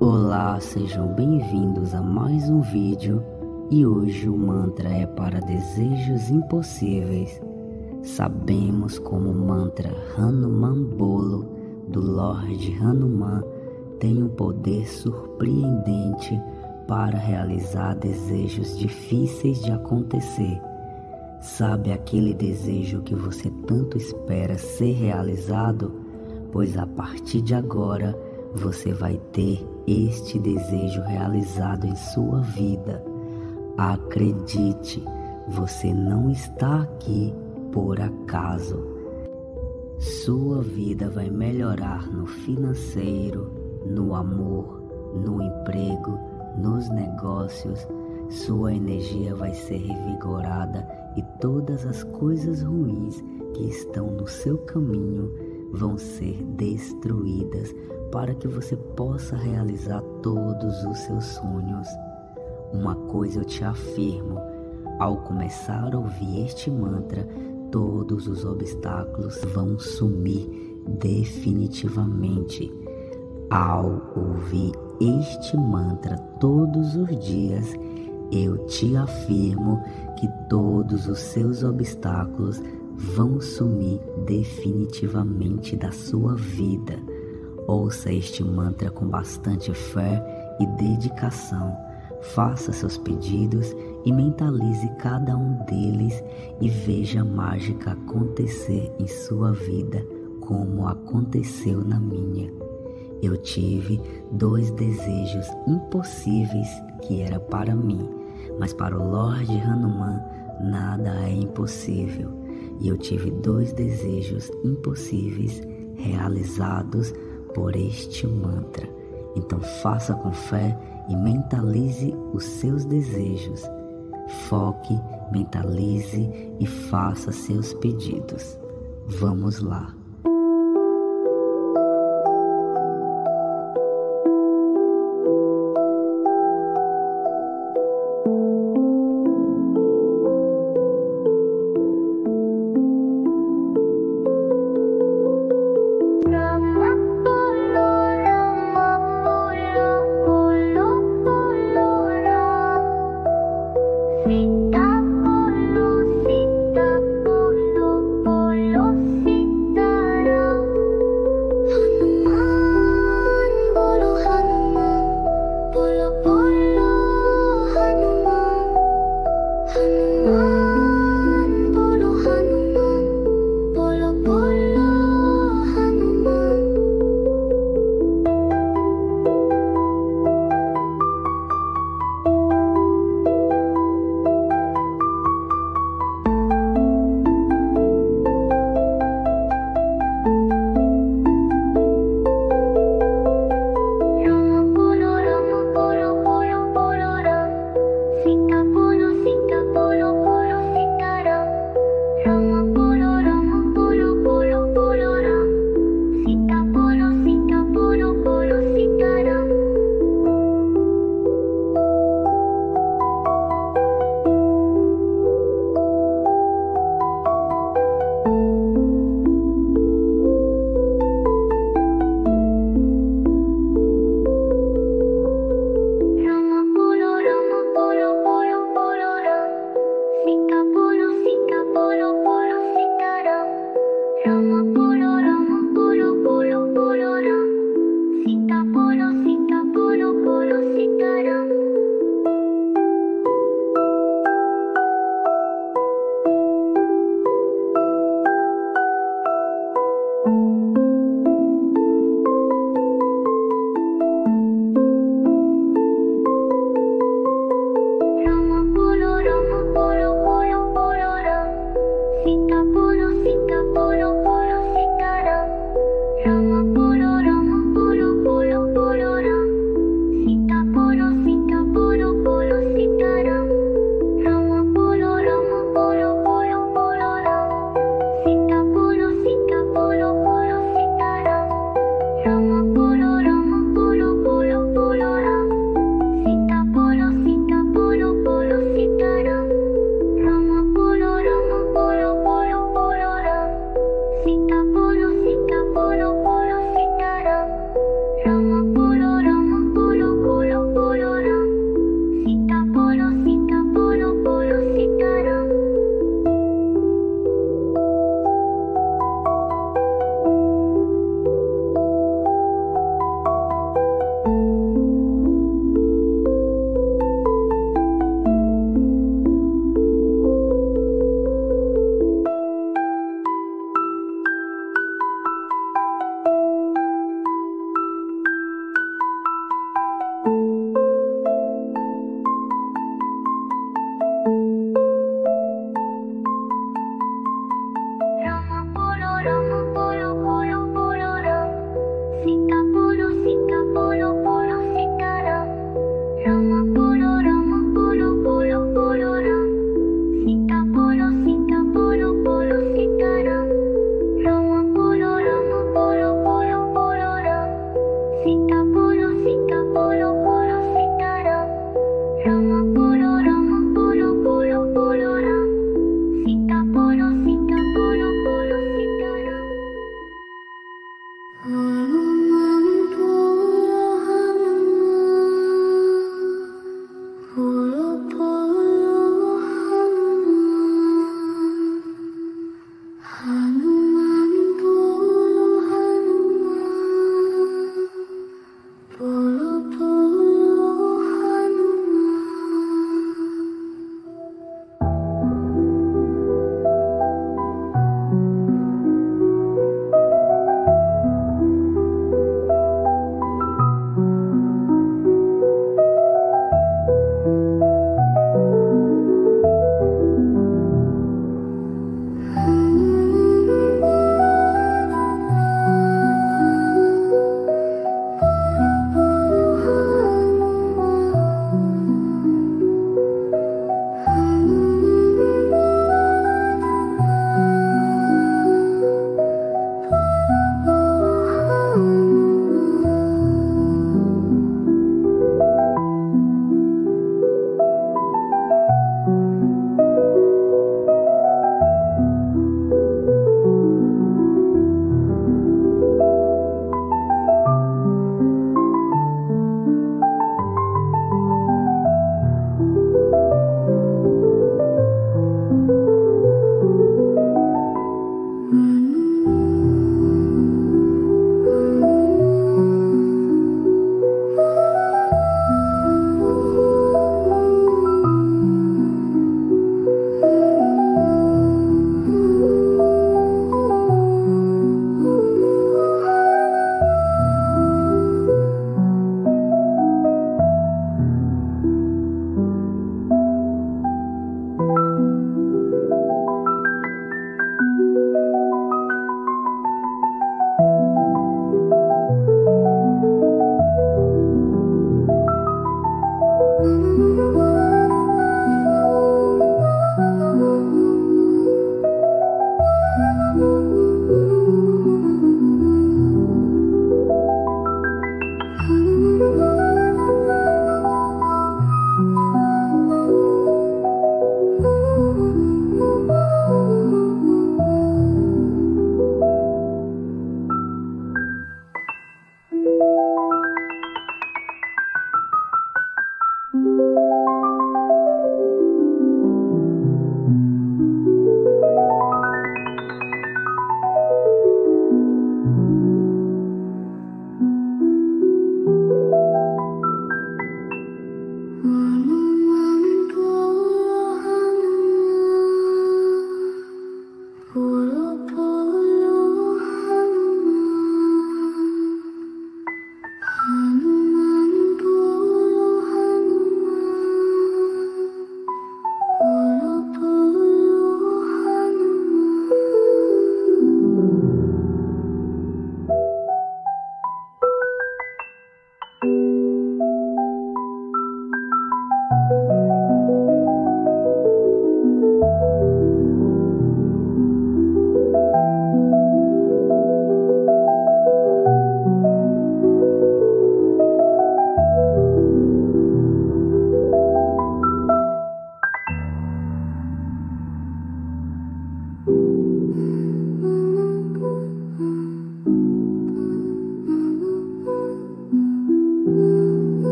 Olá, sejam bem-vindos a mais um vídeo e hoje o mantra é para desejos impossíveis. Sabemos como o mantra Hanuman Bolo do Lorde Hanuman tem um poder surpreendente para realizar desejos difíceis de acontecer. Sabe aquele desejo que você tanto espera ser realizado? Pois a partir de agora você vai ter este desejo realizado em sua vida. Acredite, você não está aqui por acaso. Sua vida vai melhorar no financeiro, no amor, no emprego, nos negócios. Sua energia vai ser revigorada e todas as coisas ruins que estão no seu caminho vão ser destruídas para que você possa realizar todos os seus sonhos. Uma coisa eu te afirmo, ao começar a ouvir este mantra, todos os obstáculos vão sumir definitivamente. Ao ouvir este mantra todos os dias, eu te afirmo que todos os seus obstáculos vão sumir definitivamente da sua vida. Ouça este mantra com bastante fé e dedicação. Faça seus pedidos e mentalize cada um deles e veja a mágica acontecer em sua vida como aconteceu na minha. Eu tive 2 desejos impossíveis que era para mim, mas para o Lorde Hanuman nada é impossível. E eu tive 2 desejos impossíveis realizados por este mantra. Então faça com fé e mentalize os seus desejos. Foque, mentalize e faça seus pedidos. Vamos lá. Sita bolo, bolo, bolo, sita